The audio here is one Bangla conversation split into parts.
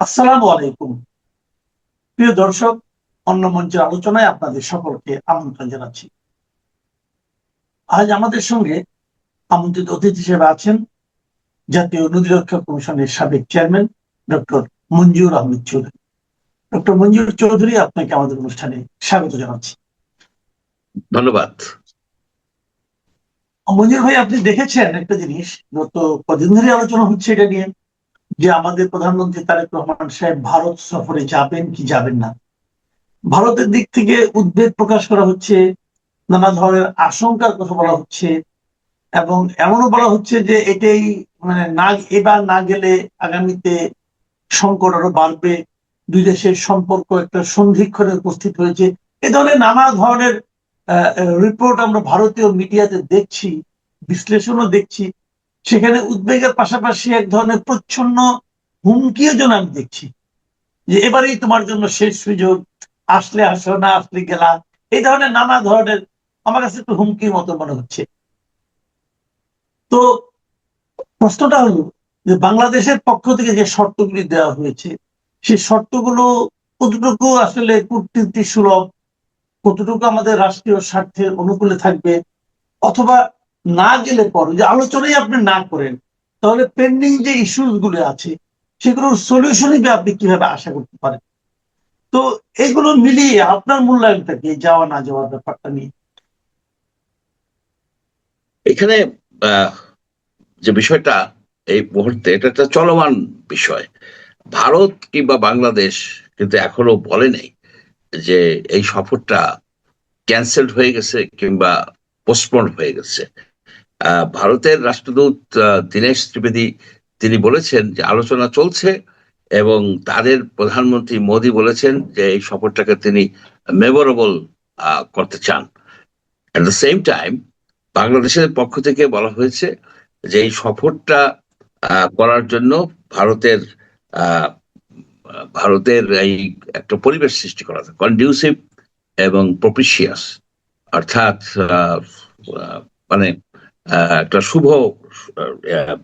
আসসালামু আলাইকুম। প্রিয় দর্শক, অন্য মঞ্চের আলোচনায় আপনাদের সকলকে আমন্ত্রণ জানাচ্ছি। আজ আমাদের সঙ্গে আমন্ত্রিত অতিথি হিসেবে আছেন জাতীয় নদী রক্ষা কমিশনের সাবেক চেয়ারম্যান ডক্টর মঞ্জুর আহমেদ চৌধুরী। ডক্টর মঞ্জুর চৌধুরী, আপনাকে আমাদের অনুষ্ঠানে স্বাগত জানাচ্ছি। ধন্যবাদ। মঞ্জুর ভাই, আপনি দেখেছেন একটা জিনিস, গত কদিন ধরে আলোচনা হচ্ছে এটা নিয়ে যে আমাদের প্রধানমন্ত্রী তারেক রহমান সাহেব ভারত সফরে যাবেন কি যাবেন না। ভারতের দিক থেকে উদ্বেগ প্রকাশ করা হচ্ছে, নানা ধরনের আশঙ্কার কথা বলা হচ্ছে, এবং এমনও বলা হচ্ছে যে এটাই মানে না, এবার না গেলে আগামীতে সংকট আরো বাড়বে, দুই দেশের সম্পর্ক একটা সন্ধিক্ষণে উপস্থিত হয়েছে। এ ধরনের নানা ধরনের রিপোর্ট আমরা ভারতীয় মিডিয়াতে দেখছি, বিশ্লেষণও দেখছি। সেখানে উদ্বেগের পাশাপাশি এক ধরনের প্রচ্ছন্ন হুমকিও যেন আমি দেখছি যে এবারেই তোমার জন্য শেষ সুযোগ, আসলে আসো, না আসলে গেলা। এই ধরনের নানা ধরনের আমার কাছে একটু হুমকির মতো মনে হচ্ছে। তো প্রশ্নটা হলো যে বাংলাদেশের পক্ষ থেকে যে শর্তগুলি দেওয়া হয়েছে, সেই শর্তগুলো কতটুকু আসলে কূটনীতি সুলভ, কতটুকু আমাদের রাষ্ট্রীয় স্বার্থের অনুকূলে থাকবে, অথবা না গেলে পর যে আলোচনাই আপনি না করেন, তাহলে পেন্ডিং যে ইস্যুস গুলো আছে সেগুলোর সলিউশন হিসেবে আপনি কিভাবে আশা করতে পারেন। তো এগুলো মিলিয়ে আপনার মূল্যায়নটা কি যাওয়া না যাওয়ার ব্যাপারটা নিয়ে? এখানে যে বিষয়টা এই মুহূর্তে এটা একটা চলমান বিষয়। ভারত কিংবা বাংলাদেশ কিন্তু এখনো বলে নাই যে এই সফরটা ক্যান্সেলড হয়ে গেছে কিংবা পোস্টপন্ড হয়ে গেছে। ভারতের রাষ্ট্রদূত দীনেশ ত্রিবেদী তিনি বলেছেন যে আলোচনা চলছে এবং তাদের প্রধানমন্ত্রী মোদী বলেছেন যে এই সফরটাকে তিনি মেমোরেবল করতে চান। অ্যাট দ্য সেম টাইম বাংলাদেশের পক্ষ থেকে বলা হয়েছে যে এই সফরটা করার জন্য ভারতের আহ, ভারতের এই একটা পরিবেশ সৃষ্টি করা, কন্ডিউসিভ এবং প্রপিশিয়াস, অর্থাৎ আহ, আহ, মানে একটা শুভ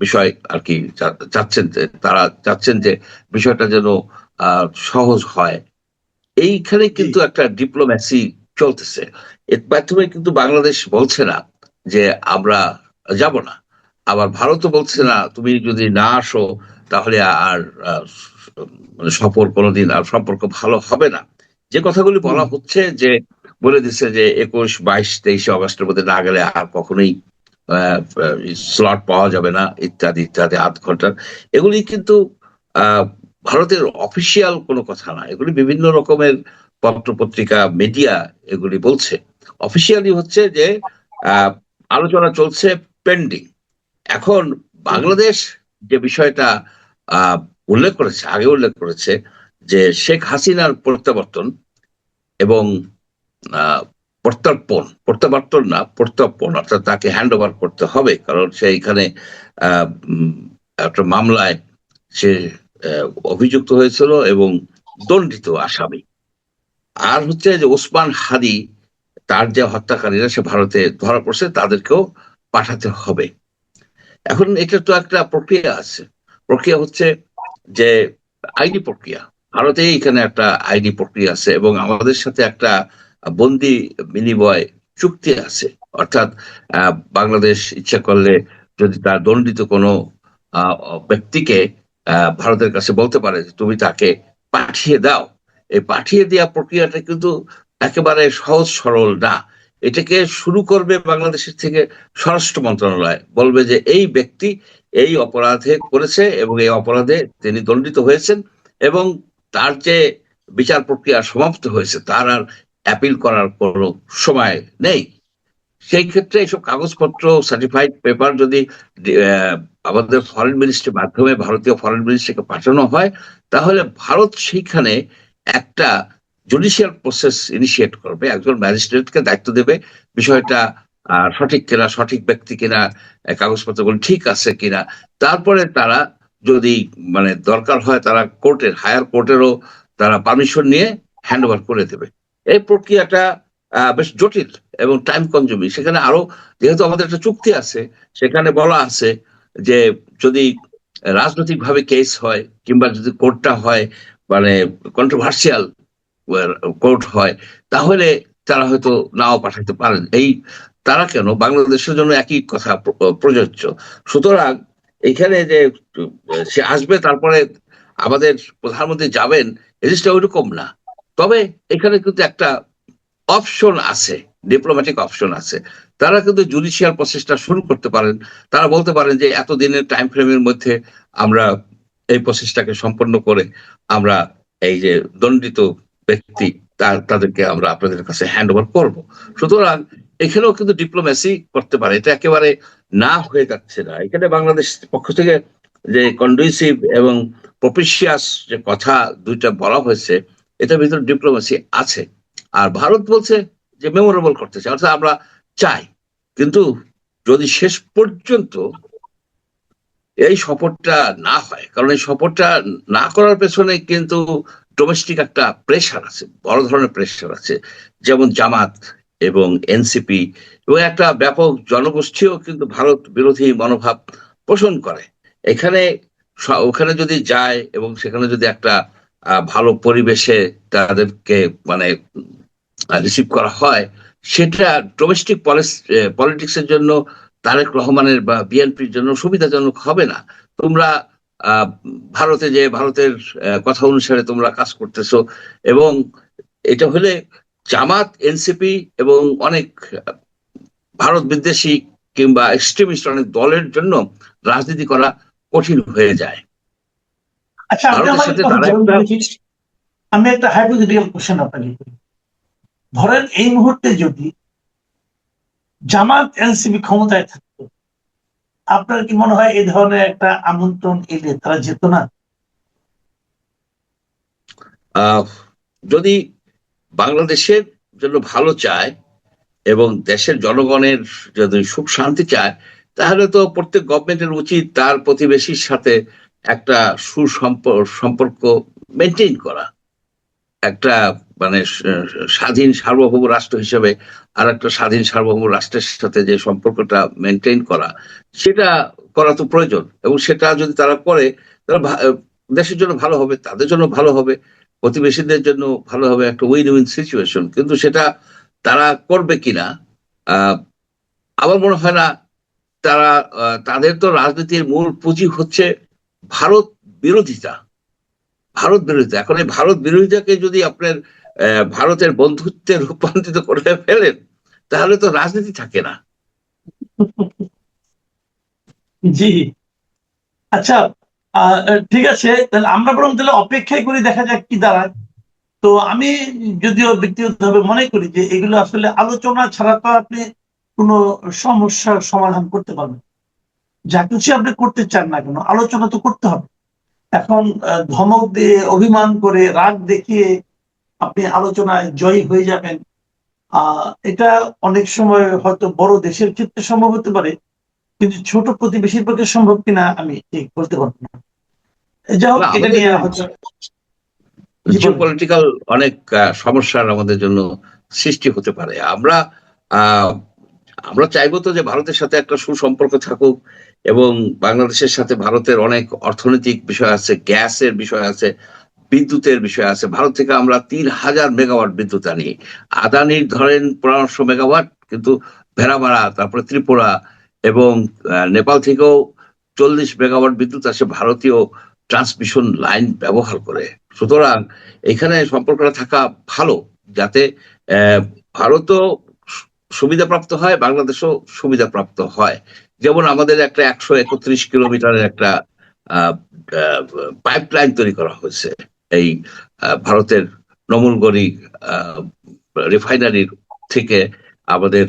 বিষয় আর কি চাচ্ছেন, তারা চাচ্ছেন যে বিষয়টা যেন সহজ হয়। এইখানে কিন্তু একটা ডিপ্লোম্যাসি চলতেছে। এর মাধ্যমে কিন্তু বাংলাদেশ বলছে না যে আমরা যাব না, আবার ভারতও বলছে না তুমি যদি না আসো তাহলে আর আহ, মানে সফর কোনোদিন আর সম্পর্ক ভালো হবে না। যে কথাগুলি বলা হচ্ছে যে বলে দিচ্ছে যে 21, 22, 23 অগস্টের মধ্যে না গেলে আর কখনোই স্লট পাওয়া যাবে না, ইত্যাদি ইত্যাদি, 8 ঘন্টার। এগুলি কিন্তু আহ ভারতের অফিসিয়াল কোনো কথা না, এগুলি বিভিন্ন রকমের পত্র পত্রিকা মিডিয়া এগুলি বলছে। অফিসিয়ালি হচ্ছে যে আহ আলোচনা চলছে, পেন্ডিং। এখন বাংলাদেশ যে বিষয়টা আহ উল্লেখ করেছে, আগে উল্লেখ করেছে যে শেখ হাসিনার প্রত্যাবর্তন এবং আহ প্রত্যর্পণ, প্রত্যাবর্তন না, প্রত্যর্পণ, অর্থাৎ তাকে হ্যান্ড ওভার করতে হবে, কারণ সে এখানে আহ একটা মামলায় সে অভিযুক্ত হয়েছিল এবং দণ্ডিত আসামি। আর হচ্ছে যে ওসমান হাদি, তার যে হত্যাকারীরা সে ভারতে ধরা পড়ছে, তাদেরকেও পাঠাতে হবে। এখন এটা তো একটা প্রক্রিয়া আছে। প্রক্রিয়া হচ্ছে যে আইনি প্রক্রিয়া। ভারতে এখানে একটা আইনি প্রক্রিয়া আছে এবং আমাদের সাথে একটা বন্দি বিনিময় চুক্তি আছে। অর্থাৎ বাংলাদেশ ইচ্ছা করলে যদি তার দণ্ডিত কোনো আহ, ব্যক্তিকে ভারতের কাছে বলতে পারে যে তুমি তাকে পাঠিয়ে দাও। এই পাঠিয়ে দেওয়া প্রক্রিয়াটা কিন্তু একেবারে সহজ সরল না। এটাকে শুরু করবে বাংলাদেশের থেকে স্বরাষ্ট্র মন্ত্রণালয়, বলবে যে এই ব্যক্তি এই অপরাধে করেছে এবং এই অপরাধে তিনি দণ্ডিত হয়েছেন এবং তার যে বিচার প্রক্রিয়া সমাপ্ত হয়েছে, তার আর অ্যাপিল করার কোনো সময় নেই। সেই ক্ষেত্রে এইসব কাগজপত্র, সার্টিফাইড পেপার যদি আহ, আমাদের ফরেন মিনিস্ট্রির মাধ্যমে ভারতীয় ফরেন মিনিস্ট্রিকে পাঠানো হয়, তাহলে ভারত সেইখানে একটা জুডিশিয়াল প্রসেস ইনিশিয়েট করবে, একজন ম্যাজিস্ট্রেটকে দায়িত্ব দেবে বিষয়টা সঠিক কিনা, সঠিক ব্যক্তি কিনা, কাগজপত্রগুলো ঠিক আছে কিনা। তারপরে তারা যদি মানে দরকার হয় তারা কোর্টের, হায়ার কোর্টেরও তারা পারমিশন নিয়ে হ্যান্ড ওভার করে দেবে। এই প্রক্রিয়াটা বেশ জটিল এবং টাইম কনজিউমিং। সেখানে আরো, যেহেতু আমাদের একটা চুক্তি আছে, সেখানে বলা আছে যে যদি রাজনৈতিকভাবে কেস হয় কিংবা যদি কোর্টটা হয় মানে কন্ট্রোভার্সিয়াল কোর্ট হয়, তাহলে তারা হয়তো নাও পাঠাতে পারেন। তারা কেন, বাংলাদেশের জন্য একই কথা প্রযোজ্য। সুতরাং এখানে যে সে আসবে তারপরে আমাদের প্রধানমন্ত্রী যাবেন, এই জিনিসটা ওইরকম না। তবে এখানে কিন্তু একটা অপশন আছে, ডিপ্লোম্যাটিক অপশন আছে। তারা কিন্তু জুডিশিয়াল প্রসেসটা শুরু করতে পারেন। তারা বলতে পারেন যে এতদিনের টাইম ফ্রেমের মধ্যে আমরা এই প্রসেসটাকে সম্পন্ন করে আমরা এই যে দণ্ডিত ব্যক্তি তাদেরকে আমরা আপনাদের কাছে হ্যান্ড ওভার করবো। সুতরাং এখানেও কিন্তু ডিপ্লোমেসি করতে পারে, এটা একেবারে না হয়ে যাচ্ছে না। এখানে বাংলাদেশ পক্ষ থেকে যে কন্ডুসিভ এবং প্রপিশিয়াস যে কথা দুইটা বলা হয়েছে, এটার ভিতরে ডিপ্লোমেসি আছে। আর ভারত বলছে যে মেমোরেবল করতে চাই, অর্থাৎ আমরা চাই। কিন্তু যদি শেষ পর্যন্ত এই সফরটা না হয়, কারণ এই সফরটা না করার পেছনে কিন্তু ডোমেস্টিক একটা প্রেশার আছে, বড় ধরনের প্রেশার আছে। যেমন জামাত এবং এনসিপি এবং একটা ব্যাপক জনগোষ্ঠীও কিন্তু ভারত বিরোধী মনোভাব পোষণ করে। এখানে ওখানে যদি যায় এবং সেখানে যদি একটা ভালো পরিবেশে তাদেরকে মানে রিসিভ করা হয়, সেটা ডোমেস্টিক পলিটিক্সের জন্য তারেক রহমানের বা বিএনপির জন্য সুবিধাজনক হবে না। তোমরা আহ, ভারতে যে ভারতের কথা অনুসারে তোমরা কাজ করতেছো, এবং এটা হলে জামাত, এনসিপি এবং অনেক ভারত বিদ্বেষী কিংবা এক্সট্রিমিস্ট অনেক দলের জন্য রাজনীতি করা কঠিন হয়ে যায়। আচ্ছা, আপনি ভারতের আমাকে সাথে কথা তারা বলুন একটা দেখি, আমি একটা হাইপোথেটিক্যাল কোশ্চেন আপনাকে করি। ধরেন এই মুহূর্তে যদি জামাত এনসিপি ক্ষমতায় থাকতো, আপনার কি মনে হয় এই ধরনের একটা আমন্ত্রণ এলে তারা যেত না? আহ, যদি বাংলাদেশের জন্য ভালো চায় এবং দেশের জনগণের যদি সুখ শান্তি চায়, তাহলে তো প্রত্যেক গভর্নমেন্টের উচিত তার প্রতিবেশীর সাথে একটা সম্পর্ক মেনটেন করা। একটা মানে স্বাধীন সার্বভৌম রাষ্ট্র হিসেবে আর একটা স্বাধীন সার্বভৌম রাষ্ট্রের সাথে যে সম্পর্কটা মেনটেন করা, সেটা করা তো প্রয়োজন। এবং সেটা যদি তারা করে, তারা দেশের জন্য ভালো হবে, তাদের জন্য ভালো হবে, প্রতিবেশীদের জন্য ভালো হবে, একটা উইন উইন সিচুয়েশন। কিন্তু সেটা তারা করবে কিনা, আহ আমার মনে হয় না। তারা তাদের তো রাজনীতির মূল পুঁজি হচ্ছে ভারত বিরোধিতা। ভারত বিরোধিতা, এখন এই ভারত বিরোধিতাকে যদি আপনার ভারতের বন্ধুত্বে রূপান্তরিত করে ফেলেন, তাহলে তো রাজনীতি থাকে না। জি, আচ্ছা, ঠিক আছে, তাহলে আমরা বরং তাহলে অপেক্ষাই করি, দেখা যাক কি দাঁড়ায়। তো আমি যদিও ব্যক্তিগতভাবে মনে করি যে এগুলো আসলে আলোচনা ছাড়া তো আপনি কোনো সমস্যার সমাধান করতে পারবেন। যা কিছু আপনি করতে চান না কেন, আলোচনা তো করতে হবে। এখন ধমক দিয়ে, অভিমান করে, রাগ দেখিয়ে আপনি আলোচনায় জয়ী হয়ে যাবেন, এটা অনেক সময় হয়তো বড় দেশের ক্ষেত্রে সম্ভব হতে পারে, কিন্তু ছোট প্রতিবেশীর পক্ষে সম্ভব কিনা আমি ঠিক বলতে পারবো না। যাই হোক, না, এটা আমাদের নিয়ে হয়তো। জি, জিও বলেন। পলিটিক্যাল অনেক সমস্যার আমাদের জন্য সৃষ্টি হতে পারে। আহ আমরা চাইবো তো যে ভারতের সাথে একটা সুসম্পর্ক থাকুক, এবং বাংলাদেশের সাথে ভারতের অনেক অর্থনৈতিক বিষয় আছে, গ্যাসের বিষয় আছে, বিদ্যুতের বিষয় আছে। ভারত থেকে আমরা 3,000 মেগাওয়াট বিদ্যুৎ আনি। আদানির ধরেন 1,500 মেগাওয়াট, কিন্তু ভেড়ামারা, তারপরে ত্রিপুরা এবং নেপাল থেকেও 40 মেগাওয়াট বিদ্যুৎ আসে ভারতীয় ট্রান্সমিশন লাইন ব্যবহার করে। সুতরাং এখানে সম্পর্কটা থাকা ভালো, যাতে আহ, ভারতও সুবিধাপ্রাপ্ত হয়, বাংলাদেশও সুবিধাপ্রাপ্ত হয়। যেমন আমাদের একটা 131 কিলোমিটারের একটা পাইপ লাইন তৈরি করা হয়েছে এই ভারতের নমুলগড়ি রিফাইনারির থেকে আমাদের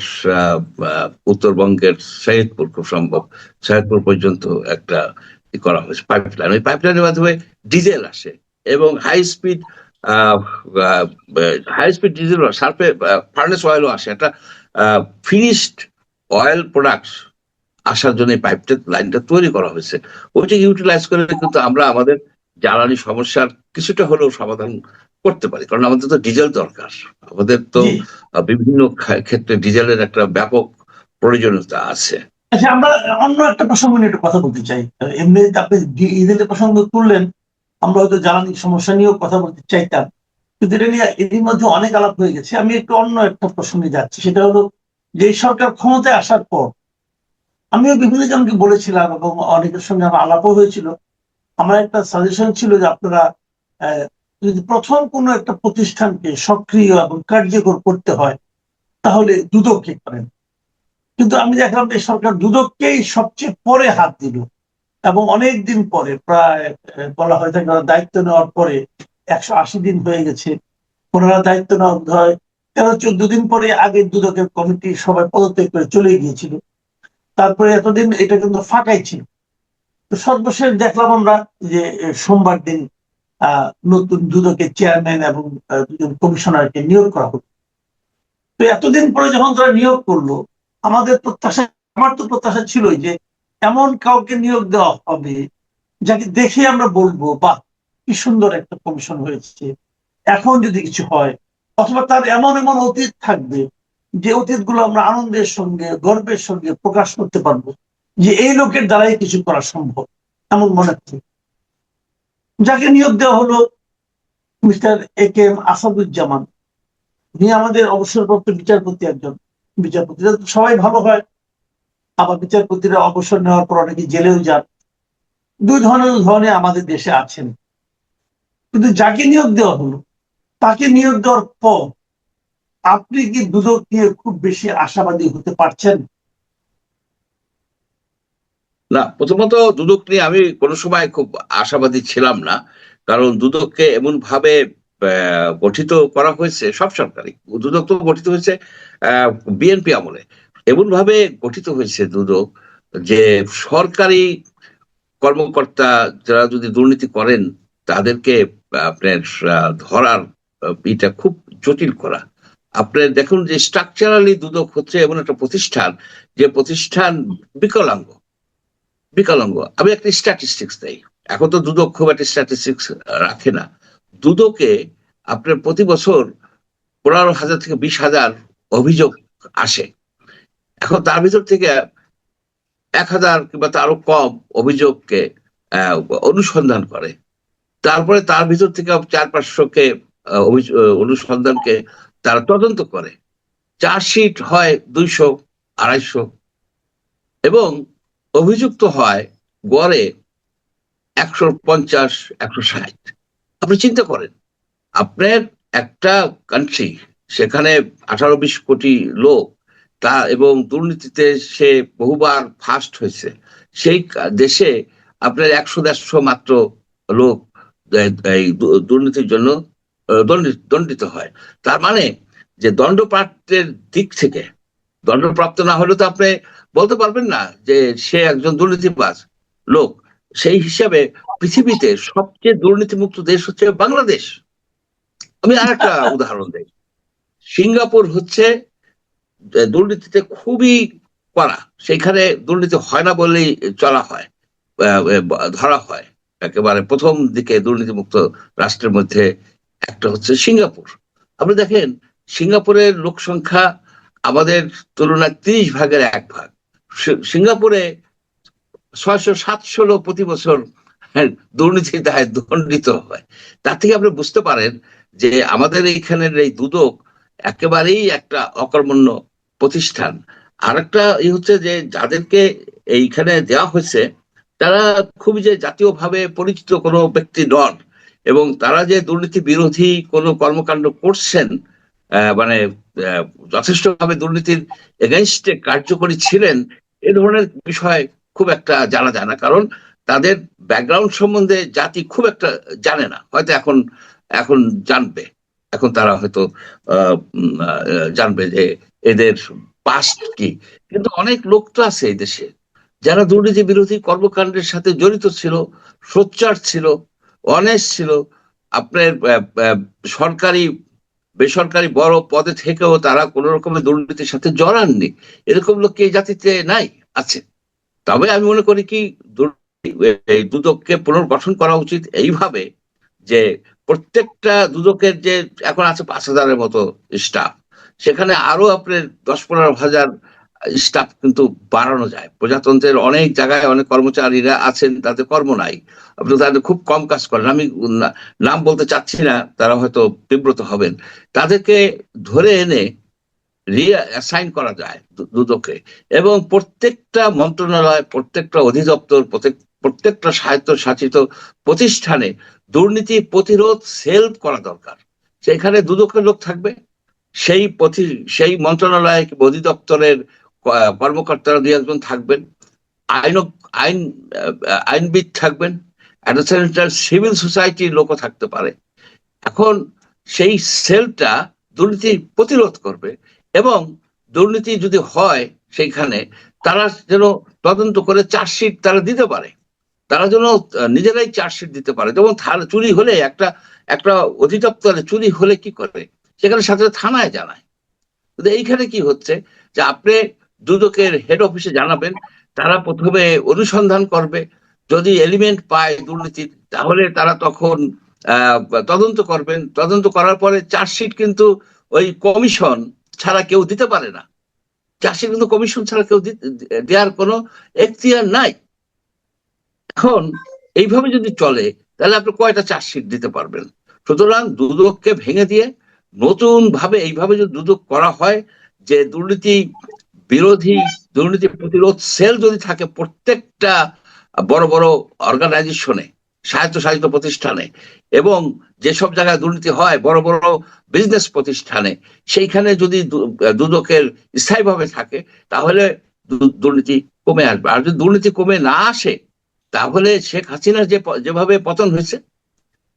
উত্তরবঙ্গের সৈয়দপুর, খুব সম্ভব সৈয়দপুর পর্যন্ত একটা করা হয়েছে পাইপ লাইন। ওই পাইপ লাইনের মাধ্যমে ডিজেল আসে এবং হাই স্পিড ডিজেল, সার্ফে ফার্নেস অয়েলও আসে। একটা ফিনিশড অয়েল প্রোডাক্টস আসার জন্য এই পাইপটা লাইনটা তৈরি করা হয়েছে। ওইটা ইউটিলাইজ করে কিন্তু আমরা আমাদের জ্বালানি সমস্যার কিছুটা হলেও সমাধান করতে পারি, কারণ আমাদের তো ডিজেল দরকার। আমাদের তো জি, বিভিন্ন ক্ষেত্রে ডিজেলের একটা ব্যাপক প্রয়োজনীয়তা আছে। আচ্ছা, আমরা অন্য একটা প্রসঙ্গ নিয়ে একটু কথা বলতে চাই। এমনি আপনি ঈদের প্রসঙ্গ তুললেন, আমরা হয়তো জ্বালানি সমস্যা নিয়েও কথা বলতে চাইতাম, কিন্তু এটা নিয়ে এরই মধ্যে অনেক আলাপ হয়ে গেছে। আমি একটু অন্য একটা প্রসঙ্গে যাচ্ছি, সেটা হলো যে এই সরকার ক্ষমতায় আসার পর আমিও বিভিন্ন জনকে বলেছিলাম এবং অনেকের সঙ্গে আমার আলাপও হয়েছিল। আমার একটা সাজেশন ছিল যে আপনারা যদি প্রথম কোনো একটা প্রতিষ্ঠানকে সক্রিয় এবং কার্যকর করতে হয় তাহলে দুদককে করেন। কিন্তু আমি দেখলাম যে সরকার দুদককেই সবচেয়ে পরে হাত দিল, এবং অনেক দিন পরে, প্রায় বলা হয় থাকে ওরা দায়িত্ব নেওয়ার পরে 180 দিন হয়ে গেছে, ওনারা দায়িত্ব নেওয়া হয় 13-14 দিন পরে আগের দুদকের কমিটি সবাই পদত্যাগ করে চলে গিয়েছিল। তারপরে এতদিন এটা কিন্তু ফাঁকাই ছিল। তো সর্বশেষ দেখলাম আমরা যে সোমবার দিন নতুন দুদকের চেয়ারম্যান এবং দুজন কমিশনারকে নিয়োগ করা হলো। তো এতদিন পরে যখন তারা নিয়োগ করলো, আমাদের প্রত্যাশা, আমার তো প্রত্যাশা ছিলই যে এমন কাউকে নিয়োগ দেওয়া হবে যাকে দেখে আমরা বলবো, বাহ, কি সুন্দর একটা কমিশন হয়েছে, এখন যদি কিছু হয়, অথবা তার এমন এমন অতীত থাকবে যে অতীত গুলো আমরা আনন্দের সঙ্গে গর্বের সঙ্গে প্রকাশ করতে পারবো যে এই লোকের দ্বারাই কিছু করা সম্ভব, এমন মনে হচ্ছে। যাকে নিয়োগ দেওয়া হলো মিস্টার A.K.M. আসাদুজ্জামান। উনি আমাদের অবসরপ্রাপ্ত বিচারপতি, একজন বিচারপতি। সবাই ভালো হয়, আবার বিচারপতিরা অবসর নেওয়ার পর অনেকে জেলেও যান, দুই ধরনের আমাদের দেশে আছেন। কিন্তু যাকে নিয়োগ দেওয়া হলো, তাকে নিয়োগ দেওয়ার পর আপনি কি দুদক নিয়ে খুব বেশি আশাবাদী হতে পারছেন? না, প্রথমত দুদক নিয়ে আমি কোনো সময় খুব আশাবাদী ছিলাম না। কারণ দুদককে এমন ভাবে গঠিত করা হয়েছে, সব সরকারি দুদক তো গঠিত হয়েছে বিএনপি আমলে, এমন ভাবে গঠিত হয়েছে দুদক যে সরকারি কর্মকর্তা যারা যদি দুর্নীতি করেন তাদেরকে আপনার ধরার এটা খুব জটিল করা। আপনার দেখুন যে স্ট্রাকচারালি দুদক হচ্ছে এমন একটা প্রতিষ্ঠান, যে প্রতিষ্ঠান বিকলাঙ্গ। বিকলাঙ্গ, আমি একটা স্ট্যাটিস্টিক্স দেই। এখন তো দুদক খুব একটা স্ট্যাটিস্টিক্স রাখে না। দুদকে আপনার প্রতি বছর 15,000 থেকে 20,000 অভিযোগ আসে। এখন তার ভিতর থেকে 1,000 কিংবা তারও কম অভিযোগকে আহ, অনুসন্ধান করে। তারপরে তার ভিতর থেকে 400-500-কে অনুসন্ধানকে তারা তদন্ত করে। চার্জশিট হয় 200-250, এবং অভিযুক্ত হয় গড়ে 150-160। আপনি চিন্তা করেন, আপনার একটা কান্ট্রি, সেখানে 18-20 কোটি লোক, তা এবং দুর্নীতিতে সে বহুবার ফার্স্ট হয়েছে, সেই দেশে আপনার 100-150 মাত্র লোক এই দুর্নীতির জন্য দণ্ডিত হয়। তার মানে যে দণ্ডপ্রাপ্তের দিক থেকে, দণ্ডপ্রাপ্ত না হলে তো আপনি বলতে পারবেন না যে সে একজন দুর্নীতিবাজ লোক। সেই হিসাবে পৃথিবীতে সবচেয়ে দুর্নীতিমুক্ত দেশ হচ্ছে বাংলাদেশ। আমি আরেকটা উদাহরণ দেই। সিঙ্গাপুর হচ্ছে দুর্নীতিতে খুবই কড়া, সেখানে দুর্নীতি হয় না বললেই চলা হয়, ধরা হয়। একেবারে প্রথম দিকে দুর্নীতিমুক্ত রাষ্ট্রের মধ্যে একটা হচ্ছে সিঙ্গাপুর। আপনি দেখেন, সিঙ্গাপুরের লোক সংখ্যা আমাদের তুলনায় 30 ভাগের 1 ভাগ। সিঙ্গাপুরে 600-700 লোক প্রতি বছর দুর্নীতির দায়ে দণ্ডিত হয়। তার থেকে আপনি বুঝতে পারেন যে আমাদের এইখানের এই দুদক একেবারেই একটা অকর্মণ্য প্রতিষ্ঠান। আর একটা হচ্ছে যে যাদেরকে এইখানে দেওয়া হয়েছে তারা খুবই যে জাতীয়ভাবে পরিচিত কোনো ব্যক্তি নন, এবং তারা যে দুর্নীতি বিরোধী কোনো কর্মকাণ্ড করছেন, মানে যথেষ্টভাবে দুর্নীতির এগেনস্টে কার্যকরী ছিলেন, এ ধরনের বিষয় খুব একটা জানা যায় না। কারণ তাদের ব্যাকগ্রাউন্ড সম্বন্ধে জাতি খুব একটা জানে না। হয়তো এখন এখন জানবে, এখন তারা হয়তো জানবে যে এদের পাস্ট কি। কিন্তু অনেক লোক তো আছে এই দেশে যারা দুর্নীতি বিরোধী কর্মকাণ্ডের সাথে জড়িত ছিল, সোচ্চার ছিল, অনেস্ট ছিল। আপনার সরকারি বেসরকারি বড় পদে থেকেও তারা কোন রকমের দুর্নীতির সাথে জড়াননি। এরকম লোক কি এই জাতিতে নাই? আছে। তবে আমি মনে করি কি, এই দুদককে পুনর্গঠন করা উচিত এইভাবে যে প্রত্যেকটা দুদকের যে এখন আছে 5,000-এর মতো স্টাফ, সেখানে আরো আপনার 10-15 হাজার স্টাফ কিন্তু বাড়ানো যায়। প্রজাতন্ত্রের অনেক জায়গায় অনেক কর্মচারীরা আছেন, তাদের কর্ম নাই, আপনি তাদের খুব কম কাজ করেন। আমি নাম বলতে চাচ্ছি না, তারা হয়তো বিব্রত হবেন। তাদেরকে ধরে এনে রিঅ্যাসাইন করা যায় দুদকে, এবং প্রত্যেকটা মন্ত্রণালয়, প্রত্যেকটা অধিদপ্তর, প্রত্যেকটা স্বায়ত্তশাসিত প্রতিষ্ঠানে দুর্নীতি প্রতিরোধ সেল করা দরকার। সেখানে দুদকের লোক থাকবে, সেই মন্ত্রণালয় অধিদপ্তরের কর্মকর্তারা দুই একজন থাকবেন, আইন আইন আইনবিদ থাকবেন, একটা সিভিল সোসাইটির লোকও থাকতে পারে। এখন সেই সেলটা দুর্নীতি প্রতিরোধ করবে, এবং দুর্নীতি যদি হয় সেইখানে তারা যেন তদন্ত করে চার্জশিট তারা দিতে পারে, তারা যেন নিজেরাই চার্জশিট দিতে পারে। যেমন চুরি হলে একটা একটা অধিদপ্তরে চুরি হলে কি করে, সেখানে সাথে থানায় জানায়। কিন্তু এইখানে কি হচ্ছে যে আপনি দুদকের হেড অফিসে জানাবেন, তারা প্রথমে অনুসন্ধান করবে, যদি এলিমেন্ট পায় দুর্নীতির তাহলে তারা তখন তদন্ত করবেন। তদন্ত করার পরে চার্জশিট কিন্তু ওই কমিশন ছাড়া কেউ দিতে পারে না। চার্জশিট কিন্তু কমিশন ছাড়া কেউ দেওয়ার কোনো এখতিয়ার নাই। এখন এইভাবে যদি চলে তাহলে আপনি কয়টা চার্জশিট দিতে পারবেন? সুতরাং দুদককে ভেঙে দিয়ে নতুন ভাবে এইভাবে যদি দুদক করা হয়, যে দুর্নীতি বিরোধী, দুর্নীতি প্রতিরোধ সেল যদি থাকে প্রত্যেকটা বড় বড় অর্গানাইজেশনে, স্বায়ত্তশাসিত প্রতিষ্ঠানে, এবং যেসব জায়গায় দুর্নীতি হয় বড় বড় বিজনেস প্রতিষ্ঠানে, সেইখানে যদি দুদকের স্থায়ীভাবে থাকে তাহলে দুর্নীতি কমে আসবে। আর যদি দুর্নীতি কমে না আসে তাহলে শেখ হাসিনার যেভাবে পতন হয়েছে,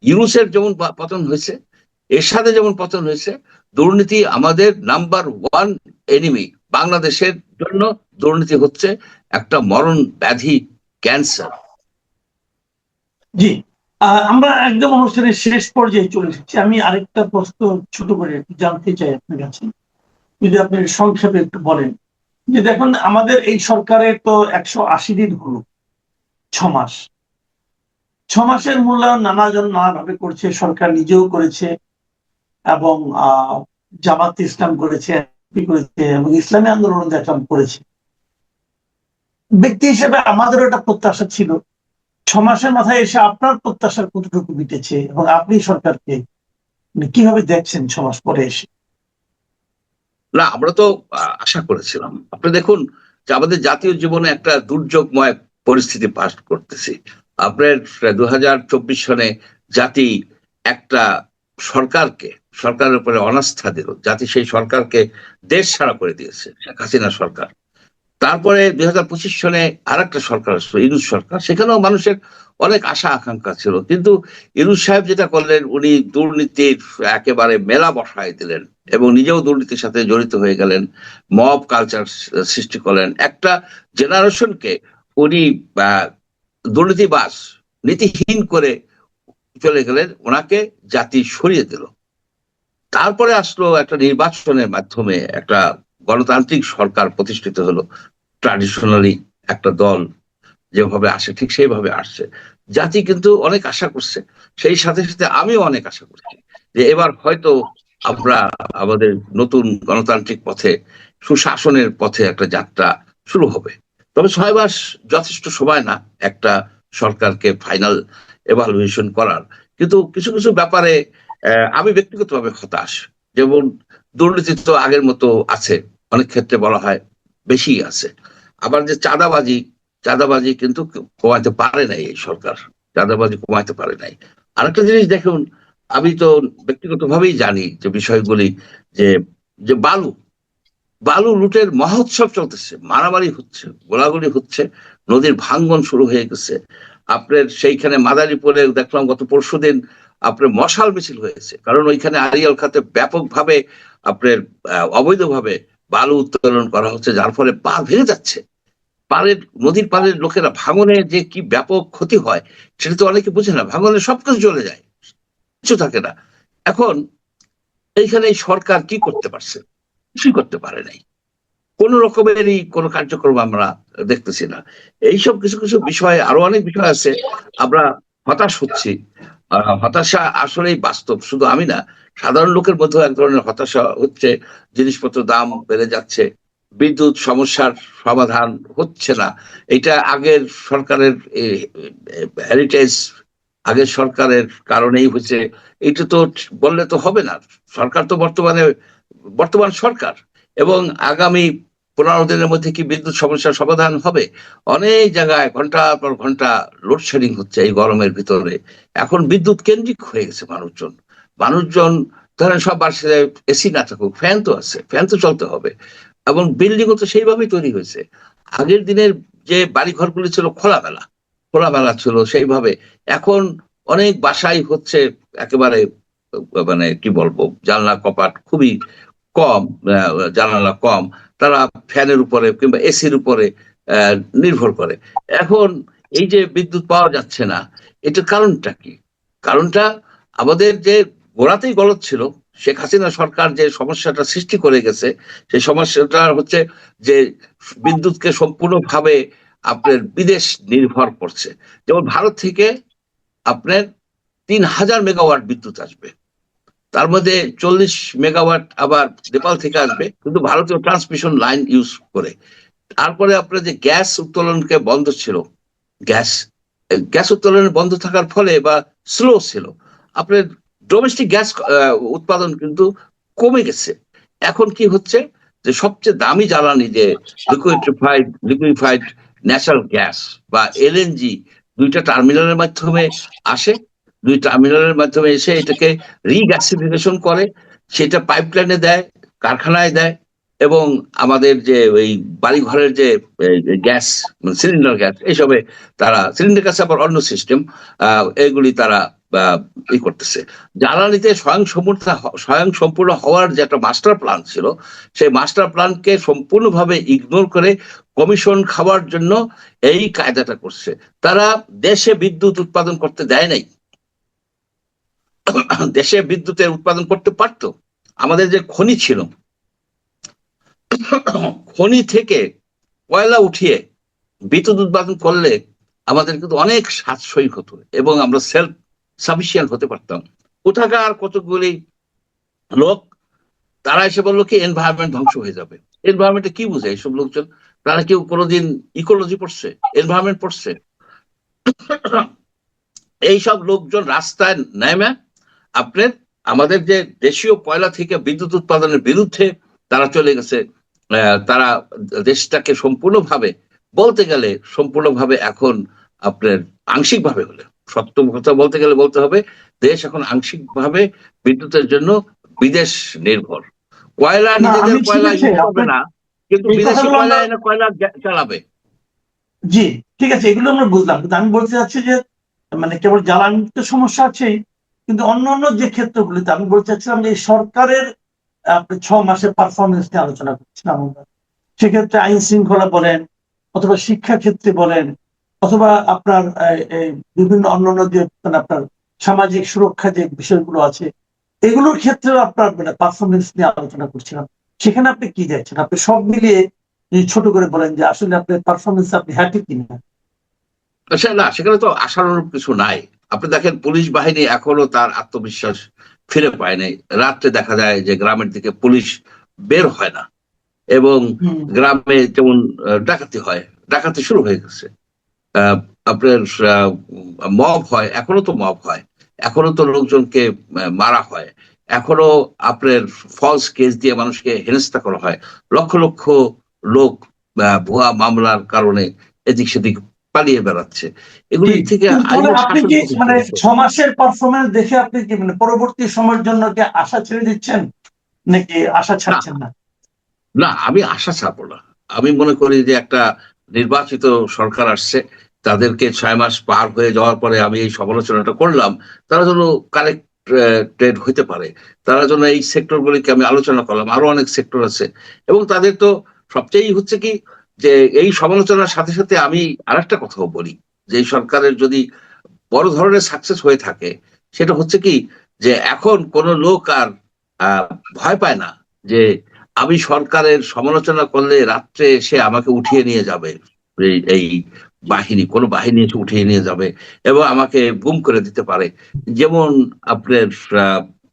ইউনূসের যেমন পতন হয়েছে, এরশাদের যেমন পতন হয়েছে, দুর্নীতি আমাদের নাম্বার ওয়ান এনিমি। বাংলাদেশের জন্য দুর্নীতি হচ্ছে একটা মরণ ব্যাধি, ক্যান্সার। জি, আমরা একদম অনুষ্ঠানের শেষ পর্যায়ে চলে এসেছি। আমি আরেকটা প্রশ্ন ছোট করে একটু জানতে চাই আপনার কাছে, যদি আপনি সংক্ষেপে একটু বলেন। যে দেখুন, আমাদের এই সরকারের তো 180 দিন হলো, 6 মাস। 6 মাসের মূল্যায়ন নানাজন নানাভাবে করছে, সরকার নিজেও করেছে, এবং জামাত ইসলাম করেছে, করেছে, এবং ইসলামী আন্দোলন দেখলাম করেছে। ব্যক্তি হিসেবে আমাদেরও একটা প্রত্যাশা ছিল। 6 মাসের মাথায় এসে আপনার প্রত্যাশার কতটুকু মিটেছে, এবং আপনি সরকারকে কিভাবে দেখছেন 6 মাস পরে এসে? না, আমরা তো আশা করেছিলাম। আপনি দেখুন যে আমাদের জাতীয় জীবনে একটা দুর্যোগময় পরিস্থিতি পাস করতেছি। আপনার 2024 সনে জাতি একটা সরকারের উপরে অনাস্থা দিল, জাতি সেই সরকারকে দেশ ছাড়া করে দিয়েছে, শেখ হাসিনা সরকার। তারপরে 2025 সনে আর একটা সরকার আসলো, ইউনূস সরকার। সেখানেও মানুষের অনেক আশা আকাঙ্ক্ষা ছিল, কিন্তু ইউনূস সাহেব যেটা করলেন, উনি দুর্নীতির একেবারে মেলা বসায় দিলেন, এবং নিজেও দুর্নীতির সাথে জড়িত হয়ে গেলেন, মব কালচার সৃষ্টি করলেন। একটা জেনারেশনকে উনি দুর্নীতিবাজ, নীতিহীন করে চলে গেলেন, ওনাকে জাতি সরিয়ে দিল। তারপরে আসলো একটা নির্বাচনের মাধ্যমে একটা গণতান্ত্রিক সরকার প্রতিষ্ঠিত হলো। ট্রাডিশনালি একটা দল যেভাবে আসে ঠিক সেইভাবে আসছে। জাতি কিন্তু অনেক আশা করছে, সেই সাথে সাথে আমিও অনেক আশা করছি যে এবার হয়তো আমরা আমাদের নতুন গণতান্ত্রিক পথে, সুশাসনের পথে একটা যাত্রা শুরু হবে। তবে 6 মাস যথেষ্ট সময় না একটা সরকারকে ফাইনাল এভালুয়েশন করার। কিন্তু কিছু কিছু ব্যাপারে আমি ব্যক্তিগতভাবে হতাশ। যেমন দুর্নীতি তো আগের মতো আছে, অনেক ক্ষেত্রে বলা হয় বেশি আছে। আবার যে চাঁদাবাজি কিন্তু কমাতে পারে নাই এই সরকার, চাঁদাবাজি কমাতে পারে নাই। আরেকটা জিনিস দেখুন, আমি তো ব্যক্তিগতভাবেই জানি যে বিষয়গুলি, যে যে বালু বালু লুটের মহোৎসব চলতেছে, মারামারি হচ্ছে, গোলাগুলি হচ্ছে, নদীর ভাঙ্গন শুরু হয়ে গেছে। আপনার সেইখানে মাদারীপুরে দেখলাম গত পরশুদিন আপনার মশাল মিছিল হয়েছে, কারণ ওইখানে আড়িয়াল খাতে ব্যাপকভাবে আপনার অবৈধভাবে বালু উত্তোলন করা হচ্ছে, যার ফলে পা ভেঙে যাচ্ছে। নদীর পাড়ের লোকেরা, ভাঙনে যে কি ব্যাপক ক্ষতি হয় সেটা তো অনেকে বুঝে না। ভাঙনে সবকিছু চলে যায়, কিছু থাকে না। এখন এইখানে এই সরকার কি করতে পারছে? কিছুই করতে পারে নাই। কোন রকমেরই কোন কার্যক্রম আমরা দেখতেছি না। এইসব কিছু কিছু বিষয়, আরো অনেক বিষয় আছে, আমরা হতাশ হচ্ছি। হতাশা আসলেই বাস্তব, শুধু আমি না, সাধারণ লোকের মধ্যে এক ধরনের হতাশা হচ্ছে। জিনিসপত্র দাম বেড়ে যাচ্ছে, বিদ্যুৎ সমস্যার সমাধান হচ্ছে না, এটা আগের সরকারের হেরিটেজ, আগের সরকারের কারণেই হচ্ছে, এটা তো বললে তো হবে না। সরকার তো বর্তমান সরকার, এবং আগামী 15 দিনের মধ্যে কি বিদ্যুৎ সমস্যার সমাধান হবে? অনেক জায়গায় ঘন্টার পর ঘন্টা লোডশেডিং হচ্ছে এই গরমের ভিতরে। এখন বিদ্যুৎ কেন্দ্রিক হয়ে গেছে মানুষজন ধরেন সব বাসায় এসি না থাকুক, ফ্যান তো আছে, ফ্যান তো চলতে হবে। এবং বিল্ডিংও তো সেইভাবেই তৈরি হয়েছে। আগের দিনের যে বাড়ি ঘরগুলি ছিল খোলামেলা, খোলামেলা ছিল সেইভাবে। এখন অনেক বাসাই হচ্ছে একেবারে মানে কি বলবো, জানলা কপাট খুবই কম, জানালা কম, তারা ফ্যানের উপরে কিংবা এসির উপরে আহ, নির্ভর করে। এখন এই যে বিদ্যুৎ পাওয়া যাচ্ছে না, এটার কারণটা কি? কারণটা আমাদের যে গোড়াতেই গলদ ছিল, শেখ হাসিনা সরকার যে সমস্যাটা সৃষ্টি করে গেছে, সেই সমস্যাটা হচ্ছে যে বিদ্যুৎকে সম্পূর্ণভাবে আপনার বিদেশ নির্ভর করছে। যেমন ভারত থেকে আপনার 3000 মেগাওয়াট বিদ্যুৎ আসবে, তার মধ্যে 40 মেগাওয়াট আবার নেপাল থেকে আসবে, কিন্তু ভারতীয় ট্রান্সমিশন লাইন ইউজ করে। তারপরে আপনার যে গ্যাস উত্তোলনকে বন্ধ ছিল, গ্যাস গ্যাস উত্তোলন বন্ধ থাকার ফলে বা স্লো ছিল, আপনার ডোমেস্টিক গ্যাস উৎপাদন কিন্তু কমে গেছে। এখন কি হচ্ছে, যে সবচেয়ে দামি জ্বালানি যে লিকুইফাইড ন্যাচারাল গ্যাস বা এলএনজি, দুইটা টার্মিনালের মাধ্যমে আসে, দুই টার্মিনালের মাধ্যমে এসে এটাকে রিগ্যাসিফিকেশন করে, সেটা পাইপলাইনে দেয়, কারখানায় দেয়, এবং আমাদের যে ওই বাড়ি ঘরের যে গ্যাস, সিলিন্ডার গ্যাস, এইসবে তারা সিলিন্ডার গ্যাস আবার অন্য সিস্টেম, এগুলি তারা করতেছে। জ্বালানিতে স্বয়ংসম্পূর্ণ হওয়ার যে একটা মাস্টার প্ল্যান ছিল, সেই মাস্টার প্ল্যানকে সম্পূর্ণভাবে ইগনোর করে কমিশন খাওয়ার জন্য এই কায়দাটা করছে। তারা দেশে বিদ্যুৎ উৎপাদন করতে দেয় নাই, দেশে বিদ্যুতের উৎপাদন করতে পারতো। আমাদের যে খনি ছিল, খনি থেকে কয়লা উঠিয়ে বিদ্যুৎ উৎপাদন করলে আমাদের কিন্তু অনেক সাশ্রয়ী হতো, এবং আমরা সেলফ সাফিসিয়েন্ট হতে পারতাম। কোথাকার কতগুলি লোক তারা এসে বললো কি এনভায়রনমেন্ট ধ্বংস হয়ে যাবে। এনভায়রনমেন্টে কি বুঝে এইসব লোকজন? তারা কেউ কোনোদিন ইকোলজি পড়ছে, এনভায়রনমেন্ট পড়ছে? এইসব লোকজন রাস্তায় নেমে আপনার আমাদের যে দেশীয় কয়লা থেকে বিদ্যুৎ উৎপাদনের বিরুদ্ধে তারা চলে গেছে। তারা দেশটাকে সম্পূর্ণভাবে, বলতে গেলে সম্পূর্ণভাবে এখন আপনার আংশিকভাবে হলে, সত্য কথা বলতে গেলে বলতে হবে, দেশ এখন আংশিকভাবে বিদ্যুতের জন্য বিদেশ নির্ভর। কয়লা না নিজেদের আমি ঠিক কয়লা আছে, ইউজ করবে আপনার না, কিন্তু এই বিদেশি কথাগুলো কয়লা আমরা, এনে কয়লা চালাবে। জি ঠিক আছে, এগুলো আমরা বুঝলাম, কিন্তু আমি বলতে চাচ্ছি যে মানে কেবল জ্বালানিতে সমস্যা আছে, কিন্তু অন্য অন্য যে ক্ষেত্রগুলিতে আমি বলতে চাচ্ছিলাম যে এই সরকারের আপনি 6 মাসের পারফরমেন্স নিয়ে আলোচনা করছিলাম আমরা। সেক্ষেত্রে আইন শৃঙ্খলা বলেন, অথবা শিক্ষা ক্ষেত্রে বলেন, অথবা আপনার এই বিভিন্ন অন্যান্য যে মানে আপনার সামাজিক সুরক্ষা যে বিষয়গুলো আছে, এগুলোর ক্ষেত্রেও আপনার মানে পারফরমেন্স নিয়ে আলোচনা করছিলাম। সেখানে আপনি কি দেখছেন? আপনি সব মিলিয়ে যদি ছোট করে বলেন যে আসলে আপনার পারফরমেন্স আপনি হ্যাপি কিনা। না, সেখানে তো আশানুরূপ কিছু নাই। আপনি দেখেন পুলিশ বাহিনী এখনো তার আত্মবিশ্বাস ফিরে পায় নাই। রাত্রে দেখা যায় যে গ্রামের দিকে পুলিশ বের হয় না, এবং হম। গ্রামে যেমন ডাকাতি হয়, ডাকাতি শুরু হয়ে গেছে। আহ, আপনার মব হয়, এখনো তো মব হয়, এখনো তো লোকজনকে মারা হয়, এখনো আপনার ফলস কেস দিয়ে মানুষকে হেনস্থা করা হয়। লক্ষ লক্ষ লোক ভুয়া মামলার কারণে এদিক সেদিক পালিয়ে বেড়াচ্ছে। জি, এগুলি থেকে কিন্তু তাহলে আইনের আপনি শাসন কি মানে প্রতিষ্ঠিত। 6 মাসের পারফরমেন্স দেখে আপনি কি মানে পরবর্তী সময়ের জন্য কি আশা ছেড়ে দিচ্ছেন, নাকি আশা না, ছাড়ছেন না? না, আমি আশা ছাড়বো না। আমি মনে করি যে একটা নির্বাচিত সরকার আসছে, তাদেরকে 6 মাস পার হয়ে যাওয়ার পরে আমি এই সমালোচনাটা করলাম, তারা যেন কারেক্টেড হইতে পারে। তারা যেন এই সেক্টর গুলিকে, আমি আলোচনা করলাম, আরো অনেক সেক্টর আছে, এবং তাদের তো সবচেয়ে হচ্ছে কি, যে এই সমালোচনার সাথে সাথে আমি আরেকটা কথাও বলি, যে এই সরকারের যদি বড় ধরনের সাকসেস হয়ে থাকে, সেটা হচ্ছে কি, যে এখন কোন লোক আর ভয় পায় না যে আমি সরকারের সমালোচনা করলে রাত্রে সে আমাকে উঠিয়ে নিয়ে যাবে, এই বাহিনী, কোন বাহিনী এসে উঠিয়ে নিয়ে যাবে এবং আমাকে গুম করে দিতে পারে। যেমন আপনার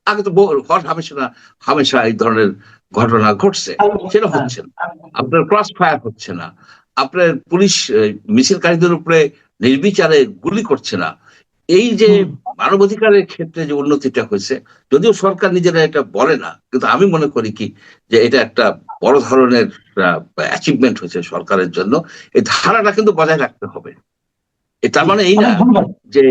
আগে তো হর হামেশা না, হামেশা এই ধরনের ঘটনা ঘটছে, সেটা হচ্ছে না। আপনার ক্রস ফায়ার হচ্ছে না, আপনার পুলিশ মিছিলকারীদের উপরে নির্বিচারে গুলি করছে না। এই যে মানবাধিকারের ক্ষেত্রে যে উন্নতিটা হয়েছে, যদিও সরকার নিজেরা এটা বলে না, কিন্তু আমি মনে করি কি যে এটা একটা বড় ধরনের অ্যাচিভমেন্ট হয়েছে সরকারের জন্য। এই ধারাটা কিন্তু বজায় রাখতে হবে। তার মানে এই না অনেক ধন্যবাদ। যে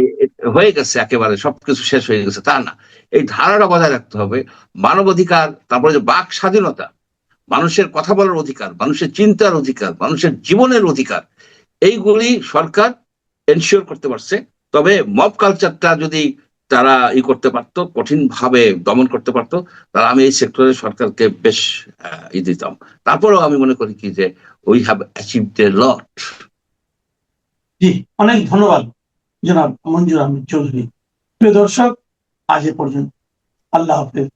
হয়ে গেছে একেবারে সবকিছু শেষ হয়ে গেছে, তা না। এই ধারাটা বজায় রাখতে হবে। মানবাধিকার, তারপরে যে বাক স্বাধীনতা, মানুষের কথা বলার অধিকার, মানুষের চিন্তার অধিকার, মানুষের জীবনের অধিকার, এইগুলি সরকার এনশিওর করতে পারছে। তবে মব কালচারটা যদি তারা করতে পারতো, কঠিন ভাবে দমন করতে পারতো, তাহলে আমি এই সেক্টরে সরকারকে বেশ দিতাম। তারপরেও আমি মনে করি কি যে উই হ্যাভ অ্যাচিভড এ লট। জি, অনেক ধন্যবাদ জনাব মঞ্জুর আহমেদ চৌধুরী। প্রিয় দর্শক, আজ এ পর্যন্ত। আল্লাহ হাফেজ।